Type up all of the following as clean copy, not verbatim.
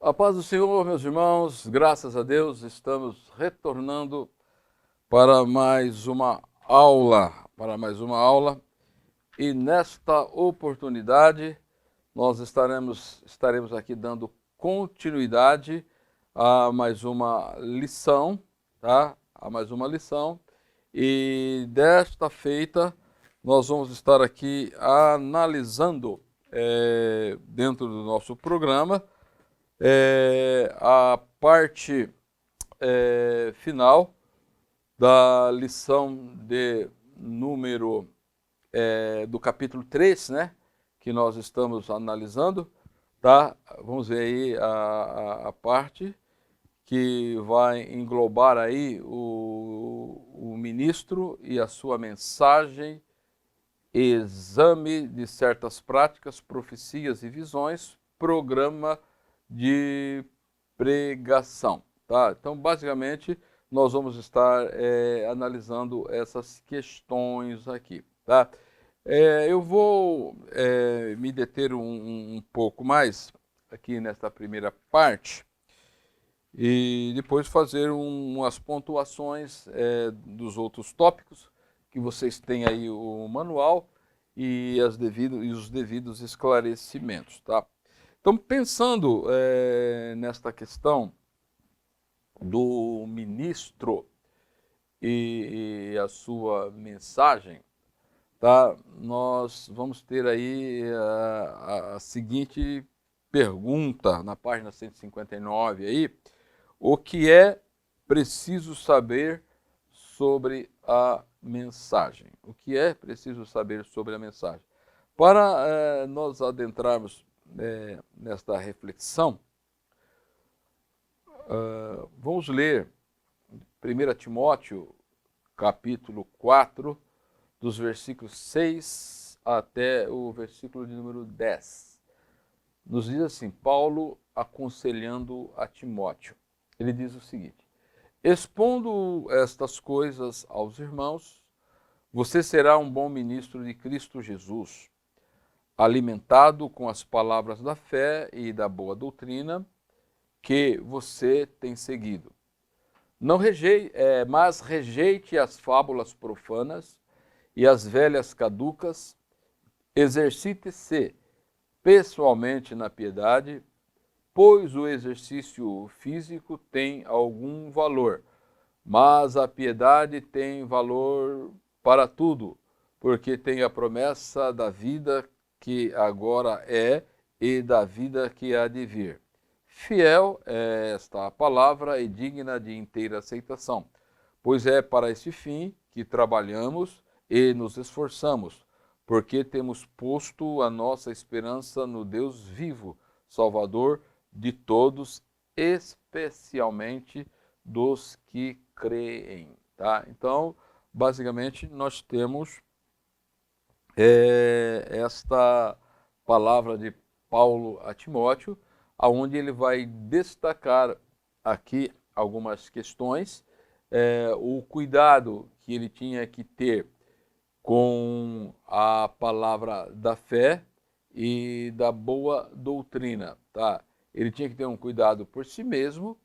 A paz do Senhor, meus irmãos, graças a Deus, estamos retornando para mais uma aula, e nesta oportunidade nós estaremos aqui dando continuidade a mais uma lição, tá? A mais uma lição, e desta feita nós vamos estar aqui analisando dentro do nosso programa a parte final da lição de número do capítulo 3, né? Que nós estamos analisando, tá? Vamos ver aí a parte que vai englobar aí o ministro e a sua mensagem, exame de certas práticas, profecias e visões, programa de pregação, tá? Então, basicamente, nós vamos estar analisando essas questões aqui, tá? Eu vou me deter um pouco mais aqui nesta primeira parte e depois fazer umas pontuações dos outros tópicos, que vocês têm aí o manual e os devidos esclarecimentos, tá? Então, pensando nesta questão do ministro e a sua mensagem, tá? Nós vamos ter aí a seguinte pergunta na página 159 aí: o que é preciso saber sobre a mensagem? O que é preciso saber sobre a mensagem? Para nós adentrarmos nesta reflexão, vamos ler 1 Timóteo, capítulo 4, dos versículos 6 até o versículo de número 10. Nos diz assim, Paulo aconselhando a Timóteo. Ele diz o seguinte: expondo estas coisas aos irmãos, você será um bom ministro de Cristo Jesus, alimentado com as palavras da fé e da boa doutrina que você tem seguido. Mas rejeite as fábulas profanas e as velhas caducas, exercite-se pessoalmente na piedade, pois o exercício físico tem algum valor, mas a piedade tem valor para tudo, porque tem a promessa da vida que agora é e da vida que há de vir. Fiel é esta palavra e digna de inteira aceitação, pois é para este fim que trabalhamos e nos esforçamos, porque temos posto a nossa esperança no Deus vivo, Salvador de todos, especialmente dos que creem. Tá? Então, basicamente, nós temos esta palavra de Paulo a Timóteo, aonde ele vai destacar aqui algumas questões, o cuidado que ele tinha que ter com a palavra da fé e da boa doutrina, tá? Ele tinha que ter um cuidado por si mesmo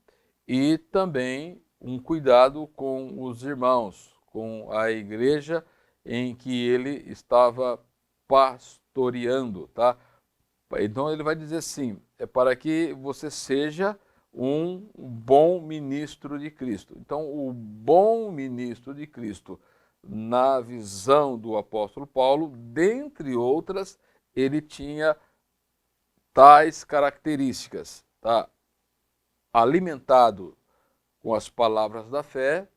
e também um cuidado com os irmãos, com a igreja em que ele estava pastoreando, tá? Então ele vai dizer assim, é para que você seja um bom ministro de Cristo. Então, o bom ministro de Cristo, na visão do apóstolo Paulo, dentre outras, ele tinha tais características, tá? Alimentado com as palavras da fé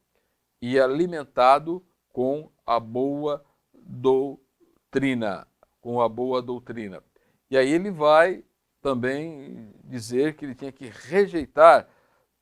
e alimentado com a boa doutrina, com a boa doutrina. E aí ele vai também dizer que ele tinha que rejeitar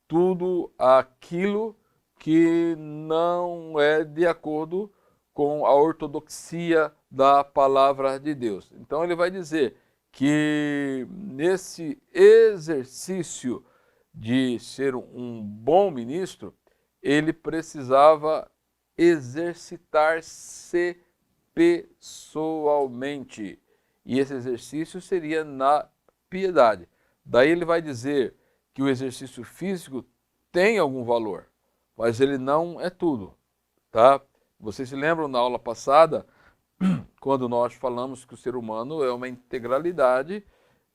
tudo aquilo que não é de acordo com a ortodoxia da palavra de Deus. Então ele vai dizer que nesse exercício de ser um bom ministro, ele precisava exercitar-se pessoalmente. E esse exercício seria na piedade. Daí ele vai dizer que o exercício físico tem algum valor, mas ele não é tudo, tá? Vocês se lembram na aula passada, quando nós falamos que o ser humano é uma integralidade,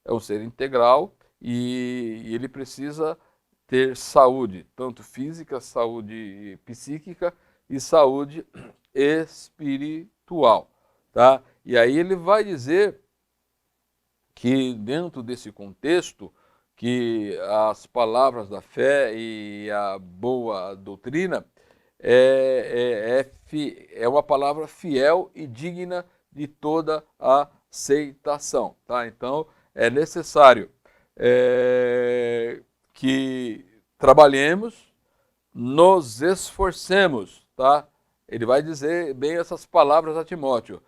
é um ser integral e ele precisa ter saúde, tanto física, saúde psíquica e saúde espiritual, tá? E aí ele vai dizer que dentro desse contexto, que as palavras da fé e a boa doutrina é uma palavra fiel e digna de toda a aceitação, tá? Então, é necessário que trabalhemos, nos esforcemos, tá? Ele vai dizer bem essas palavras a Timóteo.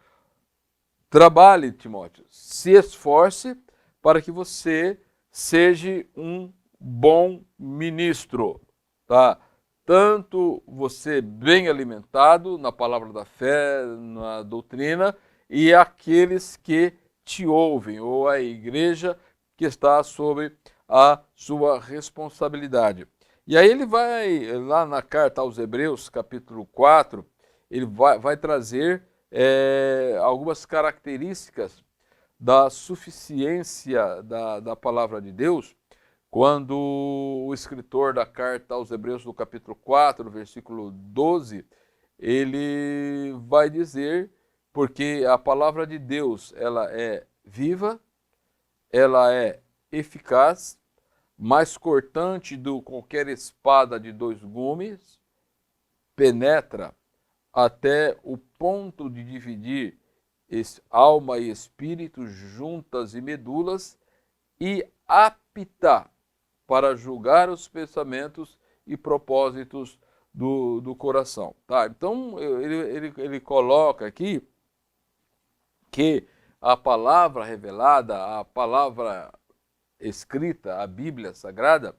Trabalhe, Timóteo, se esforce para que você seja um bom ministro, tá? Tanto você bem alimentado na palavra da fé, na doutrina, e aqueles que te ouvem, ou a igreja que está sob a sua responsabilidade. E aí ele vai, lá na carta aos Hebreus, capítulo 4, ele vai trazer algumas características da suficiência da palavra de Deus, quando o escritor da carta aos Hebreus, no capítulo 4, versículo 12, ele vai dizer, porque a palavra de Deus, ela é viva, ela é eficaz, mais cortante do que qualquer espada de dois gumes, penetra até o ponto de dividir alma e espírito, juntas e medulas, e apta para julgar os pensamentos e propósitos do coração. Tá? Então, ele coloca aqui que a palavra revelada, a palavra escrita, a Bíblia Sagrada,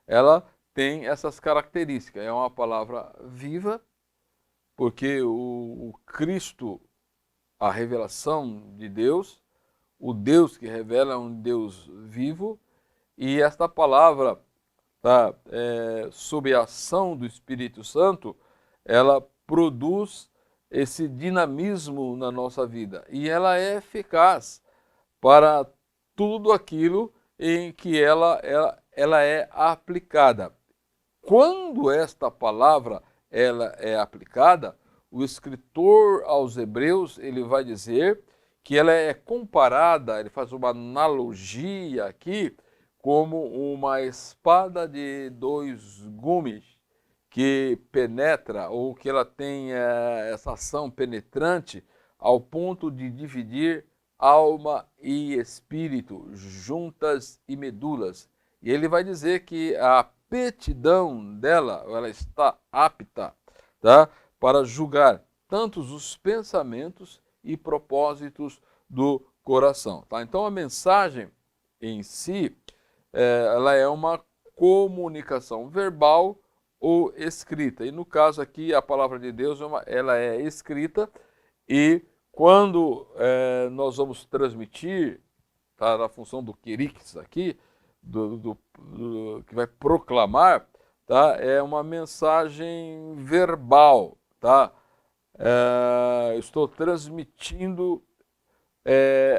ela tem essas características. É uma palavra viva, porque o Cristo, a revelação de Deus, o Deus que revela é um Deus vivo, e esta palavra, tá, sob a ação do Espírito Santo, ela produz esse dinamismo na nossa vida, e ela é eficaz para tudo aquilo em que ela é aplicada. Quando esta palavra ela é aplicada, o escritor aos Hebreus ele vai dizer que ela é comparada, ele faz uma analogia aqui, como uma espada de dois gumes que penetra, ou que ela tem essa ação penetrante ao ponto de dividir alma e espírito, juntas e medulas. E ele vai dizer que a aptidão dela, ela está apta, tá, para julgar tantos os pensamentos e propósitos do coração. Tá? Então a mensagem em si, ela é uma comunicação verbal ou escrita. E no caso aqui, a palavra de Deus, ela é escrita, e quando nós vamos transmitir, tá, na função do querix aqui, que vai proclamar, tá, é uma mensagem verbal, tá? Estou transmitindo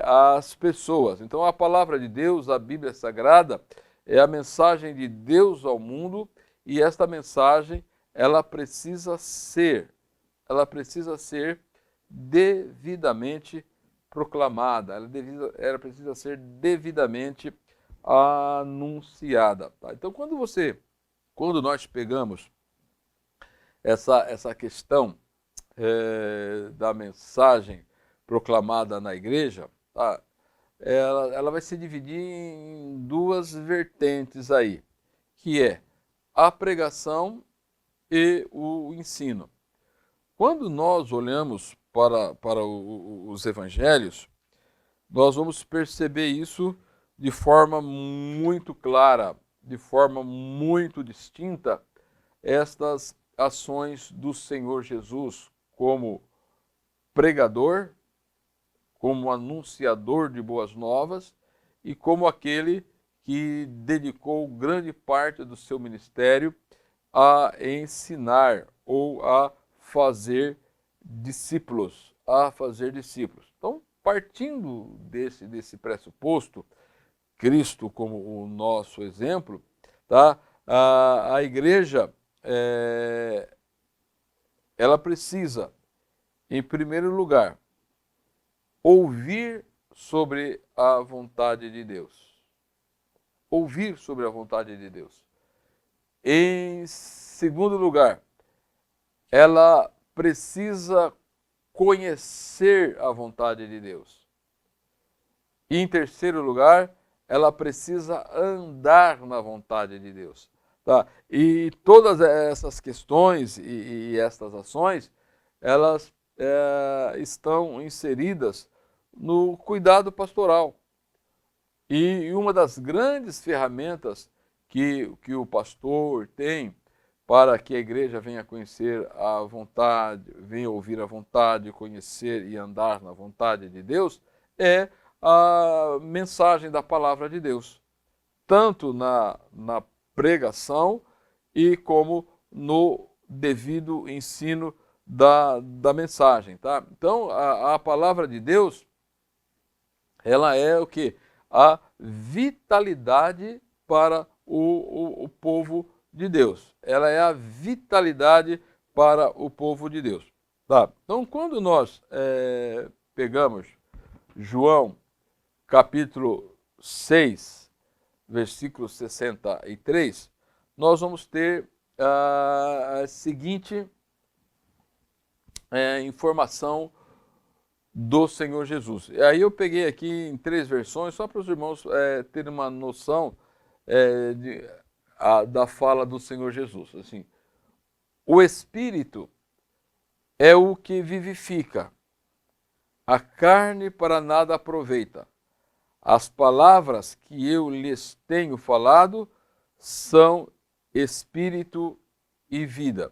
às pessoas. Então a palavra de Deus, a Bíblia Sagrada, é a mensagem de Deus ao mundo, e esta mensagem ela precisa ser devidamente proclamada, ela precisa ser devidamente anunciada. Tá? Então quando nós pegamos essa questão da mensagem proclamada na igreja, tá? Ela vai se dividir em duas vertentes aí, que é a pregação e o ensino. Quando nós olhamos para os evangelhos, nós vamos perceber isso de forma muito clara, de forma muito distinta, estas ações do Senhor Jesus como pregador, como anunciador de boas novas e como aquele que dedicou grande parte do seu ministério a ensinar ou a fazer discípulos, Então, partindo desse pressuposto, Cristo como o nosso exemplo, tá? A igreja, ela precisa, em primeiro lugar, ouvir sobre a vontade de Deus. Ouvir sobre a vontade de Deus. Em segundo lugar, ela precisa conhecer a vontade de Deus. E em terceiro lugar, ela precisa andar na vontade de Deus. Tá? E todas essas questões e estas ações, elas estão inseridas no cuidado pastoral. E uma das grandes ferramentas que o pastor tem para que a igreja venha conhecer a vontade, venha ouvir a vontade, conhecer e andar na vontade de Deus, é a mensagem da palavra de Deus, tanto na pregação e como no devido ensino da mensagem. Tá? Então, a palavra de Deus, ela é o quê? A vitalidade para o povo de Deus. Ela é a vitalidade para o povo de Deus. Tá? Então, quando nós pegamos João, capítulo 6, versículo 63, nós vamos ter a seguinte informação do Senhor Jesus. E aí eu peguei aqui em 3 versões, só para os irmãos terem uma noção da fala do Senhor Jesus. Assim, o Espírito é o que vivifica, a carne para nada aproveita. As palavras que eu lhes tenho falado são Espírito e vida.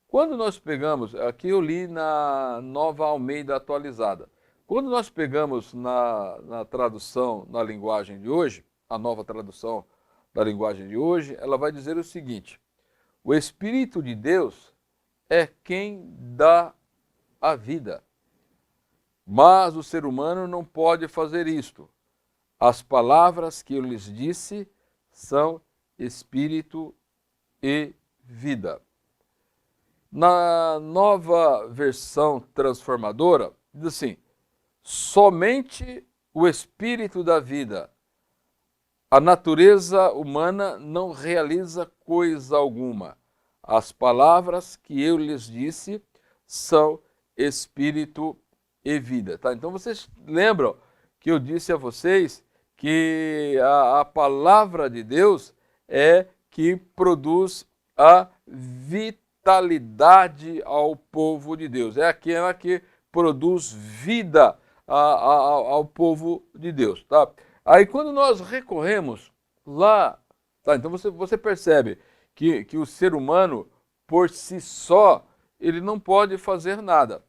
Quando nós pegamos, aqui eu li na Nova Almeida Atualizada, quando nós pegamos na tradução, na linguagem de hoje, a nova tradução da linguagem de hoje, ela vai dizer o seguinte: o Espírito de Deus é quem dá a vida, mas o ser humano não pode fazer isto. As palavras que eu lhes disse são Espírito e vida. Na nova versão transformadora, diz assim: somente o Espírito da vida. A natureza humana não realiza coisa alguma. As palavras que eu lhes disse são Espírito e vida. Tá? Então vocês lembram que eu disse a vocês que a palavra de Deus é que produz a vitalidade ao povo de Deus. É aquela que produz vida ao povo de Deus. Tá? Aí quando nós recorremos lá, tá? Então você percebe que o ser humano, por si só, ele não pode fazer nada.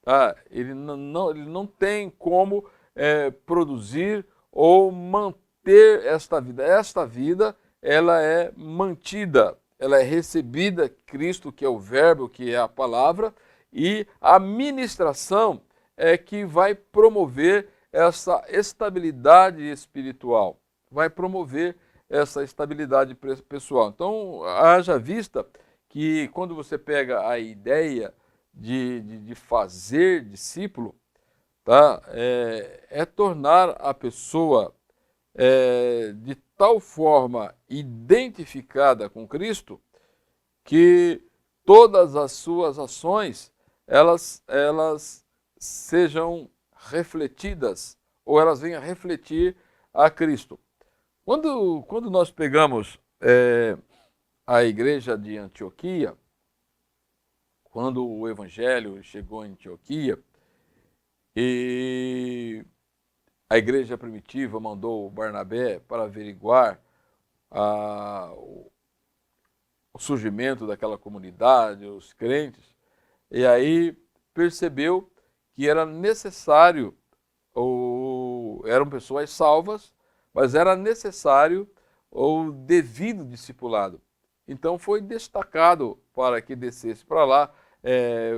Tá? Ele não tem como produzir ou manter esta vida. Esta vida, ela é mantida, ela é recebida, Cristo, que é o verbo, que é a palavra, e a ministração é que vai promover essa estabilidade espiritual, vai promover essa estabilidade pessoal. Então, haja vista que quando você pega a ideia de fazer discípulo, tá? É tornar a pessoa de tal forma identificada com Cristo que todas as suas ações elas sejam refletidas ou elas venham a refletir a Cristo. Quando nós pegamos a igreja de Antioquia, quando o evangelho chegou em Antioquia e a igreja primitiva mandou Barnabé para averiguar o surgimento daquela comunidade, os crentes, e aí percebeu que era necessário, eram pessoas salvas, mas era necessário o devido discipulado. Então foi destacado para que descesse para lá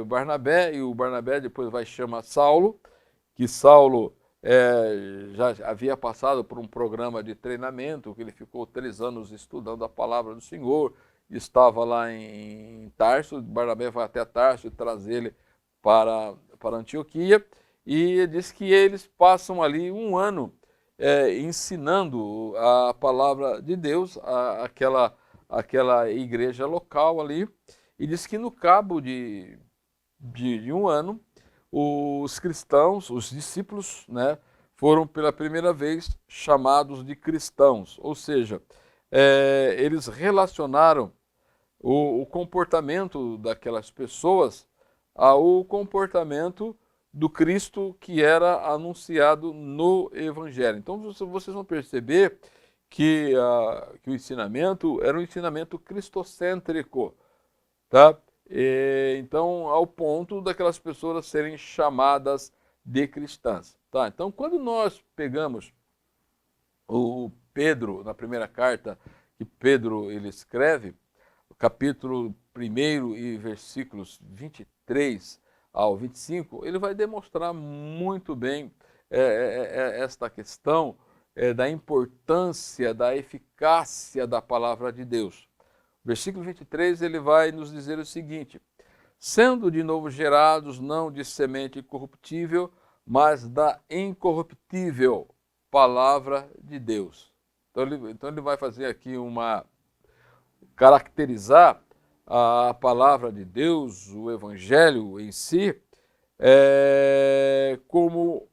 o Barnabé, e o Barnabé depois vai chamar Saulo, que Saulo já havia passado por um programa de treinamento, que ele ficou 3 anos estudando a palavra do Senhor, estava lá em Tarso. Barnabé vai até Tarso e traz ele para Antioquia, e diz que eles passam ali um ano ensinando a palavra de Deus àquela igreja local ali, e diz que no cabo de um ano, os cristãos, os discípulos, né, foram pela primeira vez chamados de cristãos, ou seja, eles relacionaram o comportamento daquelas pessoas ao comportamento do Cristo que era anunciado no Evangelho. Então vocês vão perceber que o ensinamento era um ensinamento cristocêntrico, tá? Então, ao ponto daquelas pessoas serem chamadas de cristãs, tá? Então, quando nós pegamos o Pedro, na primeira carta que Pedro ele escreve, o capítulo 1 e versículos 23 ao 25, ele vai demonstrar muito bem esta questão da importância, da eficácia da palavra de Deus. Versículo 23, ele vai nos dizer o seguinte: sendo de novo gerados, não de semente corruptível, mas da incorruptível palavra de Deus. Então ele vai fazer aqui caracterizar a palavra de Deus, o Evangelho em si, como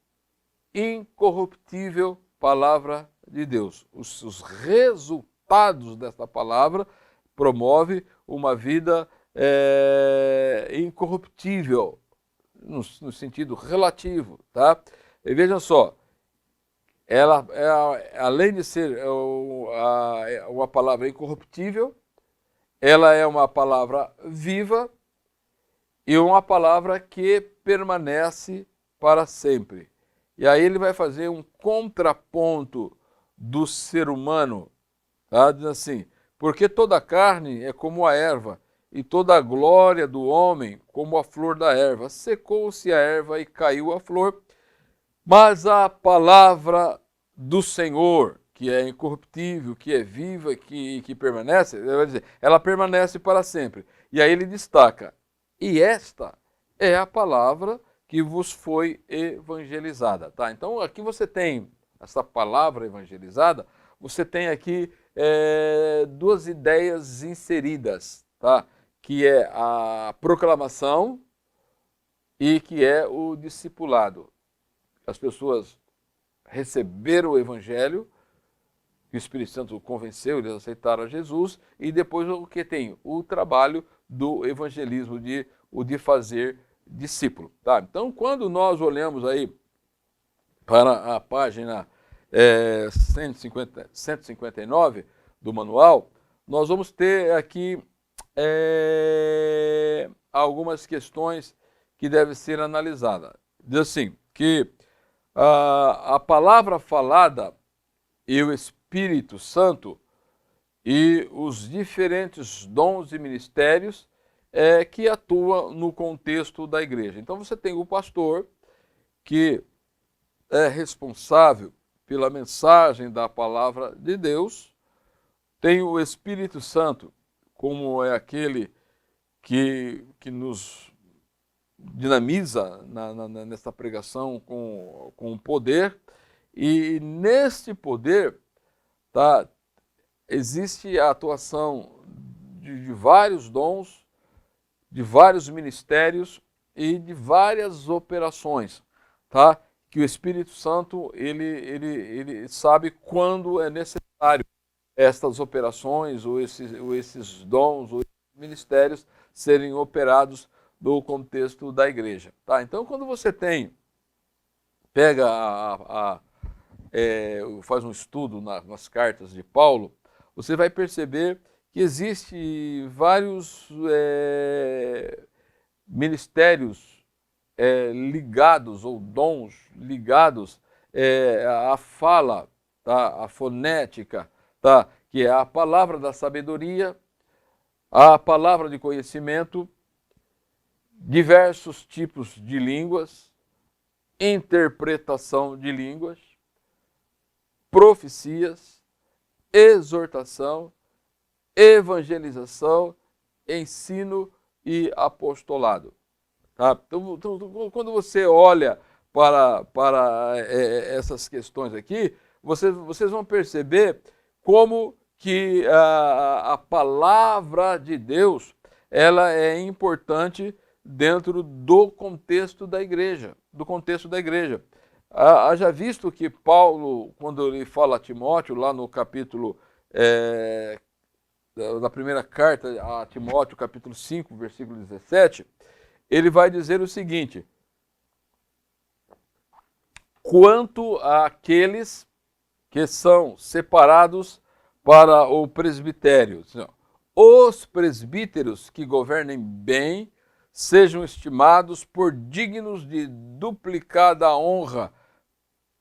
incorruptível palavra de Deus. Os resultados dessa palavra promove uma vida incorruptível, no sentido relativo, tá? E vejam só, ela, além de ser uma palavra incorruptível, ela é uma palavra viva e uma palavra que permanece para sempre. E aí ele vai fazer um contraponto do ser humano, tá? Diz assim: porque toda a carne é como a erva, e toda a glória do homem como a flor da erva. Secou-se a erva e caiu a flor, mas a palavra do Senhor, que é incorruptível, que é viva, que permanece, ele vai dizer, ela permanece para sempre. E aí ele destaca: e esta é a palavra que vos foi evangelizada. Tá? Então aqui você tem essa palavra evangelizada, você tem aqui duas ideias inseridas, tá? Que é a proclamação e que é o discipulado. As pessoas receberam o Evangelho, que o Espírito Santo convenceu, eles aceitaram a Jesus, e depois o que tem? O trabalho do evangelismo, de fazer discípulo. Tá? Então, quando nós olhamos aí para a página 159 do manual, nós vamos ter aqui algumas questões que devem ser analisadas. Diz assim, que a palavra falada e o Espírito Santo e os diferentes dons e ministérios que atuam no contexto da igreja. Então você tem o pastor, que é responsável pela mensagem da palavra de Deus, tem o Espírito Santo, como é aquele que nos dinamiza nessa pregação com poder, e neste poder tá, existe a atuação de vários dons, de vários ministérios e de várias operações, tá? Que o Espírito Santo ele sabe quando é necessário estas operações ou esses dons ou esses ministérios serem operados no contexto da igreja, tá? Então, quando você pega faz um estudo nas cartas de Paulo, você vai perceber que existe vários ministérios ligados, ou dons ligados à fala tá? A fonética, tá? Que é a palavra da sabedoria, a palavra de conhecimento, diversos tipos de línguas, interpretação de línguas, profecias, exortação, evangelização, ensino e apostolado. Tá? Então, quando você olha para essas questões aqui, vocês vão perceber como que a palavra de Deus ela é importante dentro do contexto da igreja, Haja visto que Paulo, quando ele fala a Timóteo, lá no capítulo da primeira carta a Timóteo, capítulo 5, versículo 17, ele vai dizer o seguinte: quanto àqueles que são separados para o presbitério, os presbíteros que governem bem sejam estimados por dignos de duplicada honra,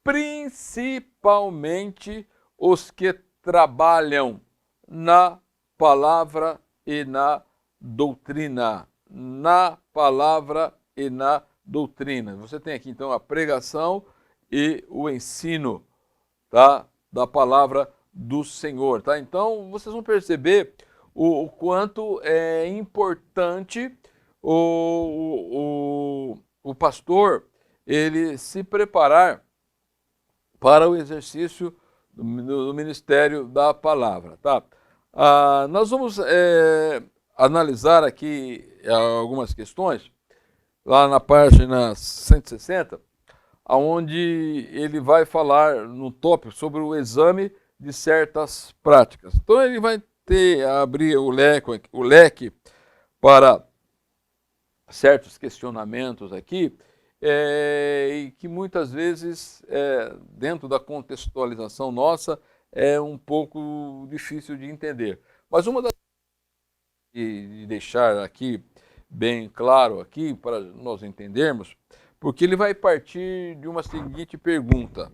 principalmente os que trabalham na palavra e na doutrina. Na palavra e na doutrina. Você tem aqui então a pregação e o ensino, tá? Da palavra do Senhor, tá? Então vocês vão perceber o quanto é importante o pastor ele se preparar para o exercício do ministério da palavra, tá? Nós vamos analisar aqui algumas questões, lá na página 160, onde ele vai falar no tópico sobre o exame de certas práticas. Então ele vai abrir o leque para certos questionamentos aqui, e que muitas vezes, dentro da contextualização nossa, é um pouco difícil de entender. Mas uma das de deixar aqui bem claro aqui para nós entendermos, porque ele vai partir de uma seguinte pergunta: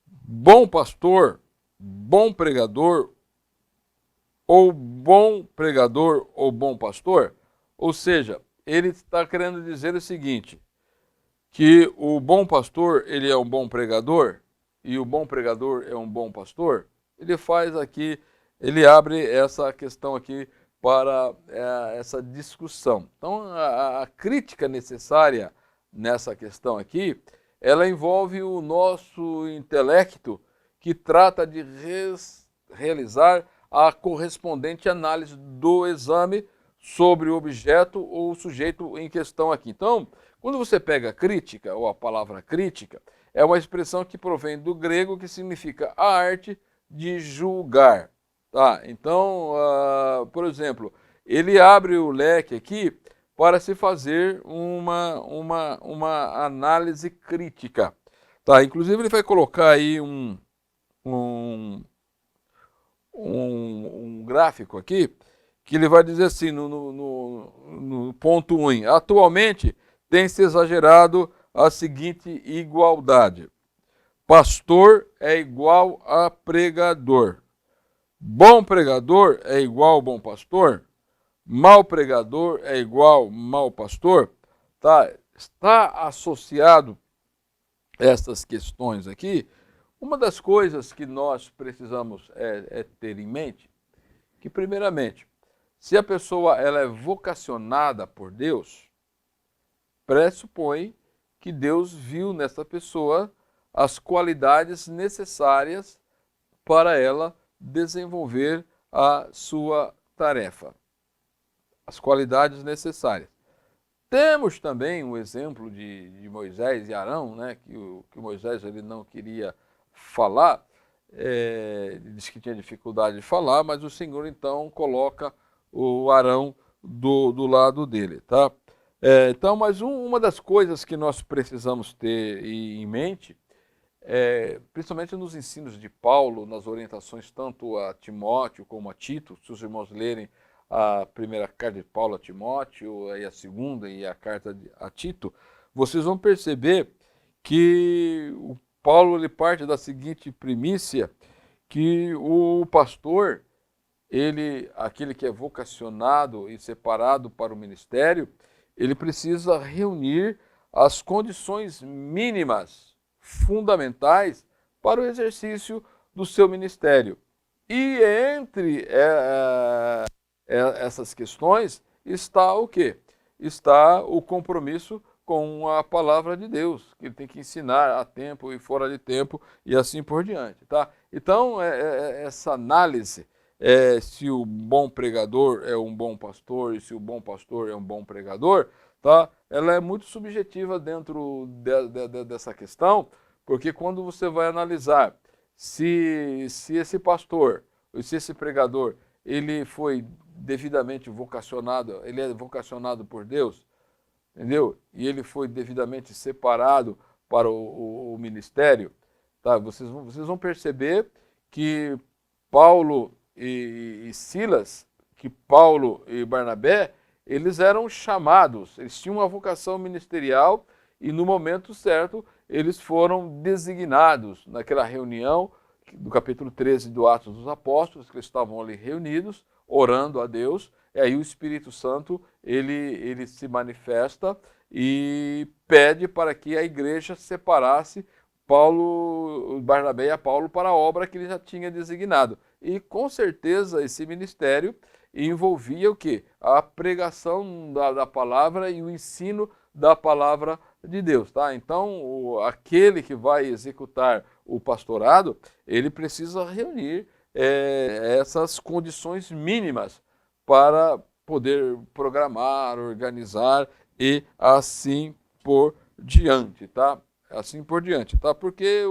bom pastor, bom pregador ou bom pastor? Ou seja, ele está querendo dizer o seguinte, que o bom pastor ele é um bom pregador e o bom pregador é um bom pastor. Ele faz aqui, ele abre essa questão aqui para essa discussão. Então, a crítica necessária nessa questão aqui, ela envolve o nosso intelecto que trata de realizar a correspondente análise do exame sobre o objeto ou o sujeito em questão aqui. Então, quando você pega crítica, ou a palavra crítica, é uma expressão que provém do grego que significa a arte de julgar. Tá? Então, por exemplo, ele abre o leque aqui para se fazer uma análise crítica. Tá? Inclusive, ele vai colocar aí um gráfico aqui, que ele vai dizer assim, no ponto 1, atualmente tem-se exagerado a seguinte igualdade: pastor é igual a pregador, bom pregador é igual bom pastor, mau pregador é igual mau pastor. Tá? Está associado a essas questões aqui. Uma das coisas que nós precisamos ter em mente, que primeiramente, se a pessoa ela é vocacionada por Deus, pressupõe que Deus viu nessa pessoa as qualidades necessárias para ela desenvolver a sua tarefa. As qualidades necessárias. Temos também um exemplo de Moisés e Arão, né, que Moisés ele não queria falar, ele disse que tinha dificuldade de falar, mas o Senhor então coloca o Arão do lado dele, tá? Então, mas uma das coisas que nós precisamos ter em mente, principalmente nos ensinos de Paulo, nas orientações tanto a Timóteo como a Tito, se os irmãos lerem a primeira carta de Paulo a Timóteo, e a segunda e a carta a Tito, vocês vão perceber que Paulo ele parte da seguinte primícia, que o pastor, aquele que é vocacionado e separado para o ministério, ele precisa reunir as condições mínimas, fundamentais, para o exercício do seu ministério. E entre essas questões está o quê? Está o compromisso com a palavra de Deus, que ele tem que ensinar a tempo e fora de tempo e assim por diante, tá? Então, essa análise, se o bom pregador é um bom pastor e se o bom pastor é um bom pregador, tá? Ela é muito subjetiva dentro dessa questão, porque quando você vai analisar se esse pastor, ou se esse pregador, ele foi devidamente vocacionado, ele é vocacionado por Deus, entendeu? E ele foi devidamente separado para o ministério, tá? Vocês vão perceber que Paulo e Silas, que Paulo e Barnabé, eles eram chamados, eles tinham uma vocação ministerial e no momento certo eles foram designados naquela reunião do capítulo 13 do Atos dos Apóstolos, que eles estavam ali reunidos, orando a Deus, e aí o Espírito Santo, ele se manifesta e pede para que a igreja separasse Barnabé e a Paulo para a obra que ele já tinha designado. E com certeza esse ministério envolvia o quê? A pregação da palavra e o ensino da palavra de Deus, tá? Então, aquele que vai executar o pastorado, ele precisa reunir essas condições mínimas para poder programar, organizar e assim por diante, tá? Assim por diante, tá? Porque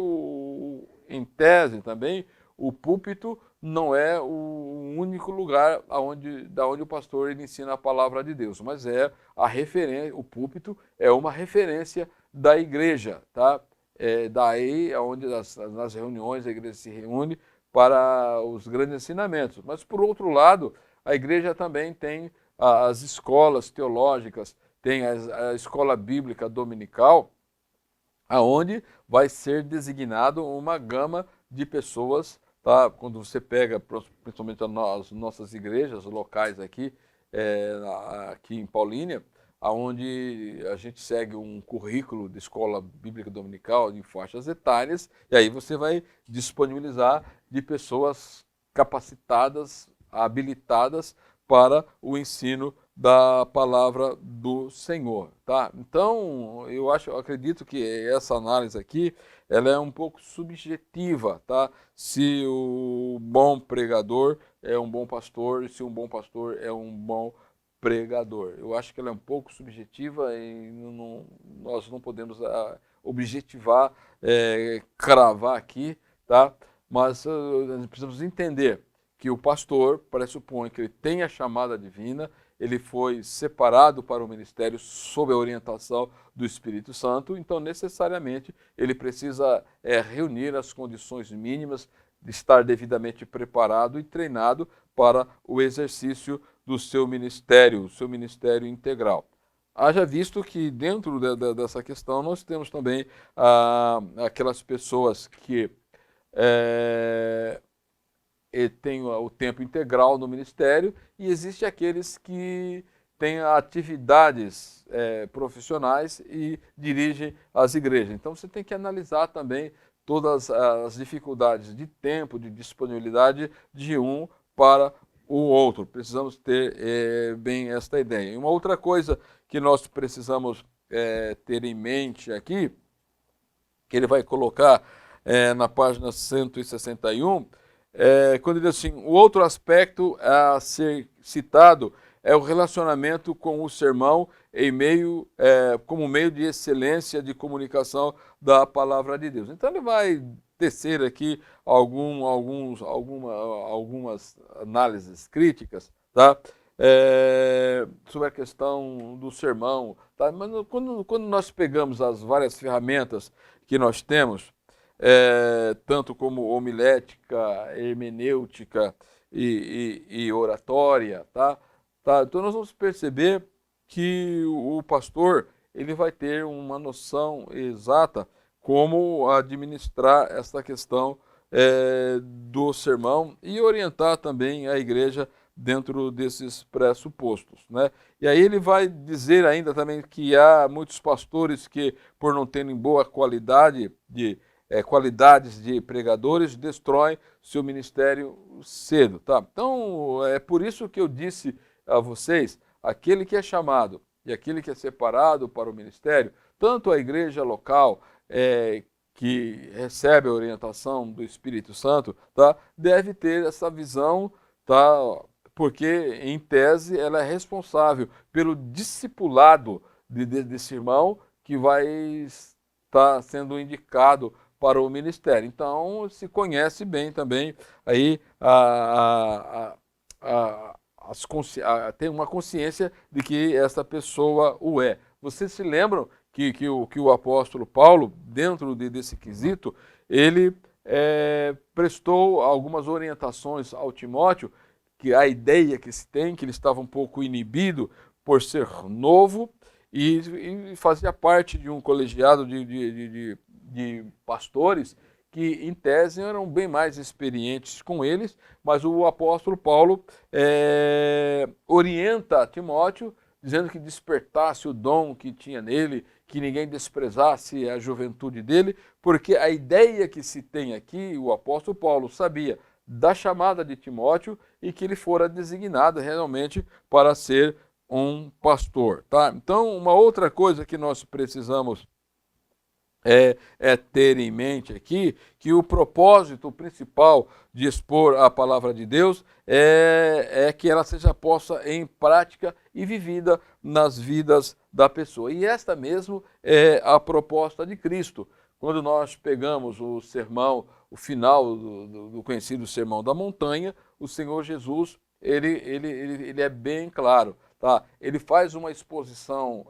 em tese também o púlpito não é o único lugar da onde o pastor ele ensina a palavra de Deus, mas é a referência, o púlpito é uma referência da igreja, tá? É daí onde nas reuniões a igreja se reúne para os grandes ensinamentos. Mas por outro lado, a igreja também tem as escolas teológicas, tem a escola bíblica dominical, aonde vai ser designado uma gama de pessoas, tá? Quando você pega, principalmente as nossas igrejas locais aqui, aqui em Paulínia, aonde a gente segue um currículo de escola bíblica dominical em faixas etárias, e aí você vai disponibilizar de pessoas capacitadas, habilitadas para o ensino da palavra do Senhor, tá? Então, eu acredito que essa análise aqui, ela é um pouco subjetiva, tá? Se o bom pregador é um bom pastor, se um bom pastor é um bom pregador. Eu acho que ela é um pouco subjetiva e nós não podemos objetivar, cravar aqui, tá? Mas nós precisamos entender que o pastor pressupõe que ele tem a chamada divina, ele foi separado para o ministério sob a orientação do Espírito Santo, então necessariamente ele precisa reunir as condições mínimas de estar devidamente preparado e treinado para o exercício do seu ministério integral. Haja visto que dentro dessa questão nós temos também aquelas pessoas que tem o tempo integral no ministério e existe aqueles que têm atividades profissionais e dirigem as igrejas. Então você tem que analisar também todas as dificuldades de tempo, de disponibilidade de um para o outro. Precisamos ter bem esta ideia. E uma outra coisa que nós precisamos ter em mente aqui, que ele vai colocar na página 161, quando ele diz assim, o outro aspecto a ser citado é o relacionamento com o sermão como meio de excelência de comunicação da palavra de Deus. Então ele vai tecer aqui algumas análises críticas, tá? Sobre a questão do sermão, tá? Mas quando nós pegamos as várias ferramentas que nós temos, tanto como homilética, hermenêutica e oratória, tá? Então nós vamos perceber que o pastor ele vai ter uma noção exata como administrar essa questão do sermão e orientar também a igreja dentro desses pressupostos, né? E aí ele vai dizer ainda também que há muitos pastores que, por não terem boa qualidades de pregadores, destroem seu ministério cedo, tá? Então, é por isso que eu disse a vocês, aquele que é chamado e aquele que é separado para o ministério, tanto a igreja local, que recebe a orientação do Espírito Santo, tá? Deve ter essa visão, tá? Porque, em tese, ela é responsável pelo discipulado desse irmão que vai estar sendo indicado para o ministério. Então, se conhece bem também aí tem uma consciência de que essa pessoa o é. Vocês se lembram que o apóstolo Paulo, dentro desse quesito, ele prestou algumas orientações ao Timóteo, que a ideia que se tem, que ele estava um pouco inibido por ser novo e fazia parte de um colegiado de pastores que, em tese, eram bem mais experientes com eles, mas o apóstolo Paulo orienta Timóteo, dizendo que despertasse o dom que tinha nele, que ninguém desprezasse a juventude dele, porque a ideia que se tem aqui, o apóstolo Paulo sabia da chamada de Timóteo e que ele fora designado realmente para ser um pastor, tá? Então, uma outra coisa que nós precisamos ter em mente aqui, que o propósito principal de expor a palavra de Deus é que ela seja posta em prática e vivida nas vidas da pessoa. E esta mesmo é a proposta de Cristo. Quando nós pegamos o sermão, o final do conhecido Sermão da Montanha, o Senhor Jesus, ele é bem claro. Tá? Ele faz uma exposição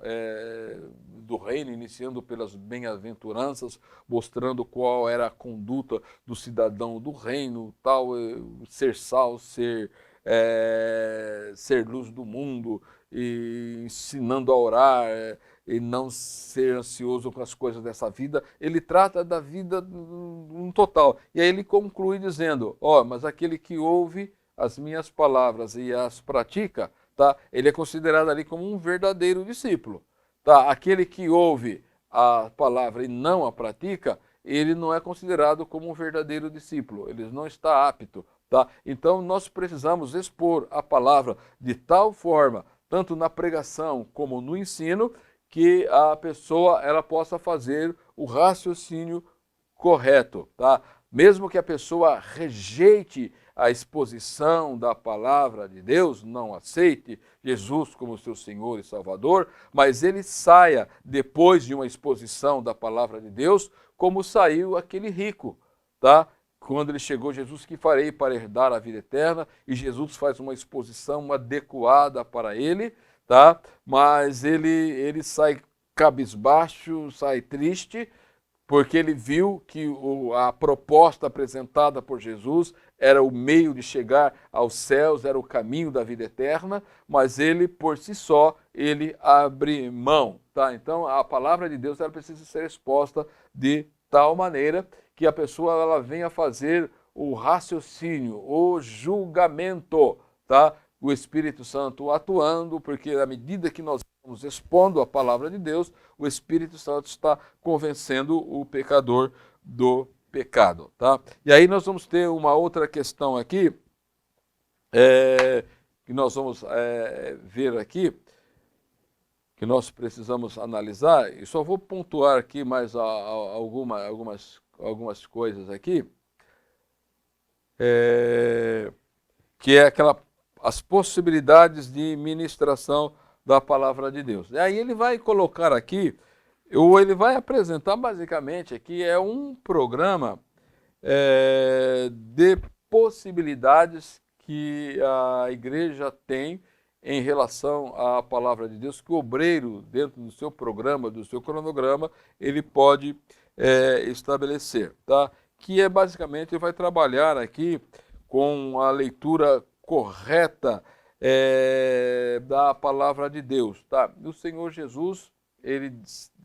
do reino, iniciando pelas bem-aventuranças, mostrando qual era a conduta do cidadão do reino, tal, ser sal, ser luz do mundo, e ensinando a orar, e não ser ansioso com as coisas dessa vida. Ele trata da vida no total. E aí ele conclui dizendo, mas aquele que ouve as minhas palavras e as pratica, tá? Ele é considerado ali como um verdadeiro discípulo. Tá? Aquele que ouve a palavra e não a pratica, ele não é considerado como um verdadeiro discípulo, ele não está apto. Tá? Então nós precisamos expor a palavra de tal forma, tanto na pregação como no ensino, que a pessoa ela possa fazer o raciocínio correto. Tá? Mesmo que a pessoa rejeite a exposição da palavra de Deus, não aceite Jesus como seu Senhor e Salvador, mas ele saia, depois de uma exposição da palavra de Deus, como saiu aquele rico, tá? Quando ele chegou, Jesus, que farei para herdar a vida eterna, e Jesus faz uma exposição adequada para ele, tá? Mas ele sai cabisbaixo, sai triste, porque ele viu que a proposta apresentada por Jesus era o meio de chegar aos céus, era o caminho da vida eterna, mas ele, por si só, ele abre mão. Tá? Então, a palavra de Deus ela precisa ser exposta de tal maneira que a pessoa ela venha fazer o raciocínio, o julgamento, tá? O Espírito Santo atuando, porque à medida que nós vamos expondo a palavra de Deus, o Espírito Santo está convencendo o pecador do pecado. Tá? E aí nós vamos ter uma outra questão aqui, que nós vamos ver aqui, que nós precisamos analisar, e só vou pontuar aqui mais algumas coisas aqui, que é as possibilidades de ministração da palavra de Deus. E aí ele vai colocar aqui, ou ele vai apresentar basicamente aqui, um programa de possibilidades que a igreja tem em relação à palavra de Deus, que o obreiro, dentro do seu programa, do seu cronograma, ele pode estabelecer, tá? Que basicamente, ele vai trabalhar aqui com a leitura correta da palavra de Deus, tá? O Senhor Jesus, ele,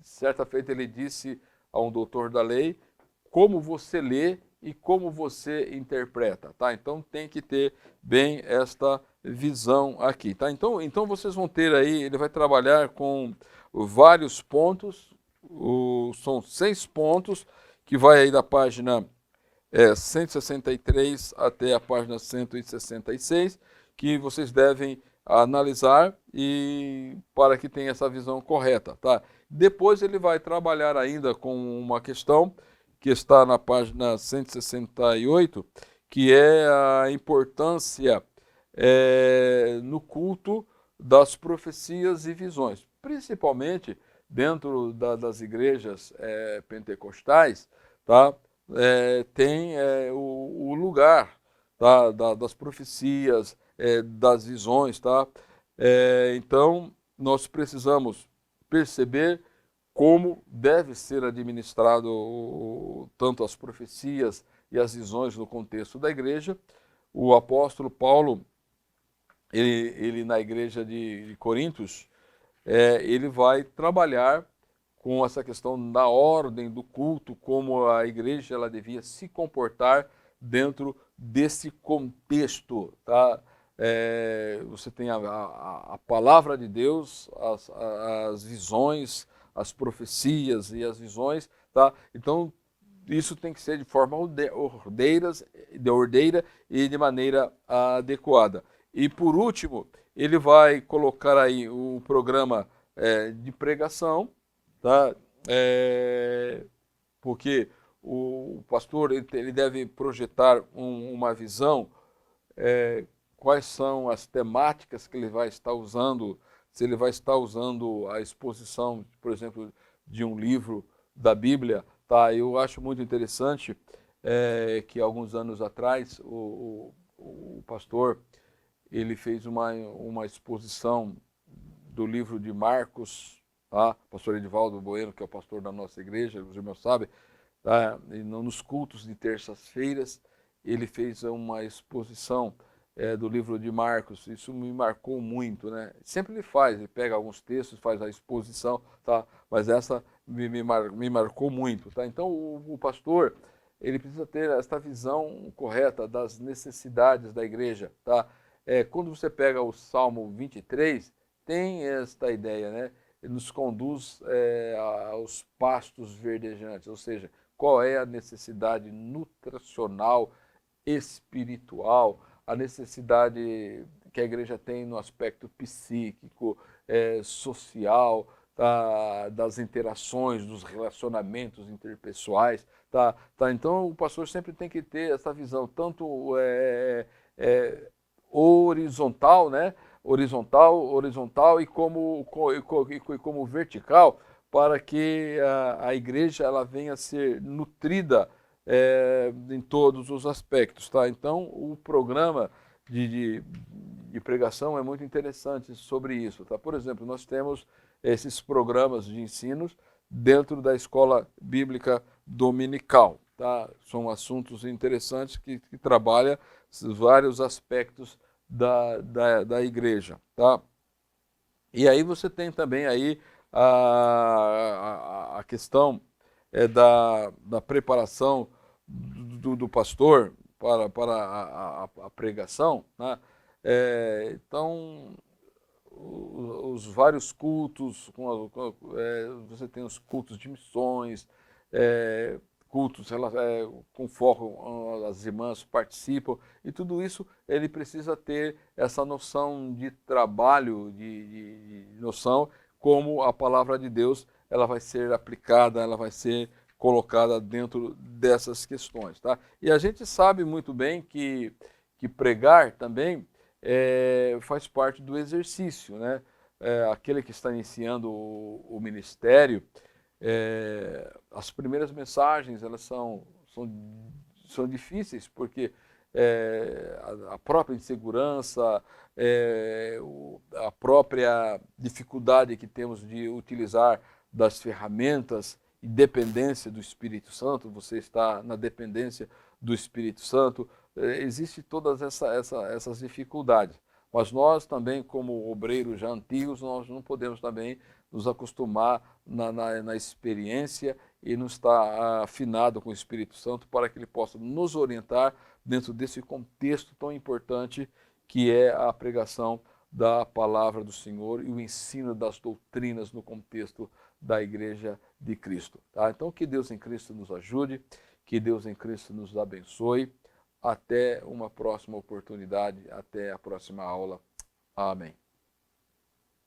certa feita, ele disse a um doutor da lei como você lê e como você interpreta, tá? Então tem que ter bem esta visão aqui, tá? Então vocês vão ter aí, ele vai trabalhar com vários pontos, são 6 pontos, que vai aí da página 163 até a página 166, que vocês devem analisar e para que tenha essa visão correta, tá? Depois ele vai trabalhar ainda com uma questão que está na página 168, que é a importância no culto das profecias e visões, principalmente dentro das igrejas pentecostais, tá? Tem o lugar, tá? Das profecias, das visões, tá? Então, nós precisamos perceber como deve ser administrado tanto as profecias e as visões no contexto da igreja. O apóstolo Paulo, ele na igreja de Coríntios, ele vai trabalhar com essa questão da ordem do culto, como a igreja ela devia se comportar dentro desse contexto, tá? Você tem a palavra de Deus, as visões, as profecias e as visões, tá? Então isso tem que ser de forma ordeira e de maneira adequada. E por último, ele vai colocar aí o programa de pregação, tá? Porque o pastor ele deve projetar uma visão, quais são as temáticas que ele vai estar usando, se ele vai estar usando a exposição, por exemplo, de um livro da Bíblia, tá? Eu acho muito interessante que alguns anos atrás o pastor ele fez uma exposição do livro de Marcos, tá? O pastor Edivaldo Bueno, que é o pastor da nossa igreja, os irmãos sabem, tá? E nos cultos de terças-feiras, ele fez uma exposição do livro de Marcos. Isso me marcou muito, né? Sempre ele faz, ele pega alguns textos, faz a exposição, tá? Mas essa me marcou muito, tá? Então o pastor, ele precisa ter esta visão correta das necessidades da igreja, tá? Quando você pega o Salmo 23, tem esta ideia, né? Ele nos conduz aos pastos verdejantes, ou seja, qual é a necessidade nutricional, espiritual, a necessidade que a igreja tem no aspecto psíquico, social, tá? Das interações, dos relacionamentos interpessoais. Tá? Então o pastor sempre tem que ter essa visão, tanto horizontal, né? Horizontal e como vertical, para que a igreja ela venha a ser nutrida em todos os aspectos, tá? Então o programa de pregação é muito interessante sobre isso, tá? Por exemplo, nós temos esses programas de ensinos dentro da escola bíblica dominical, tá? São assuntos interessantes que trabalham vários aspectos da igreja, tá? E aí você tem também aí a questão da preparação do pastor para a pregação, né? Então, os vários cultos, você tem os cultos de missões, cultos com foco, as irmãs participam, e tudo isso ele precisa ter essa noção de trabalho, de noção como a palavra de Deus ela vai ser aplicada, ela vai ser colocada dentro dessas questões, tá? E a gente sabe muito bem que pregar também faz parte do exercício, né? Aquele que está iniciando o ministério, as primeiras mensagens elas são difíceis porque a própria insegurança, a própria dificuldade que temos de utilizar das ferramentas e dependência do Espírito Santo, você está na dependência do Espírito Santo, existe todas essas dificuldades. Mas nós também, como obreiros já antigos, nós não podemos também nos acostumar na experiência e não está afinado com o Espírito Santo para que ele possa nos orientar dentro desse contexto tão importante que é a pregação da palavra do Senhor e o ensino das doutrinas no contexto da Igreja de Cristo. Tá? Então, que Deus em Cristo nos ajude, que Deus em Cristo nos abençoe. Até uma próxima oportunidade, até a próxima aula. Amém.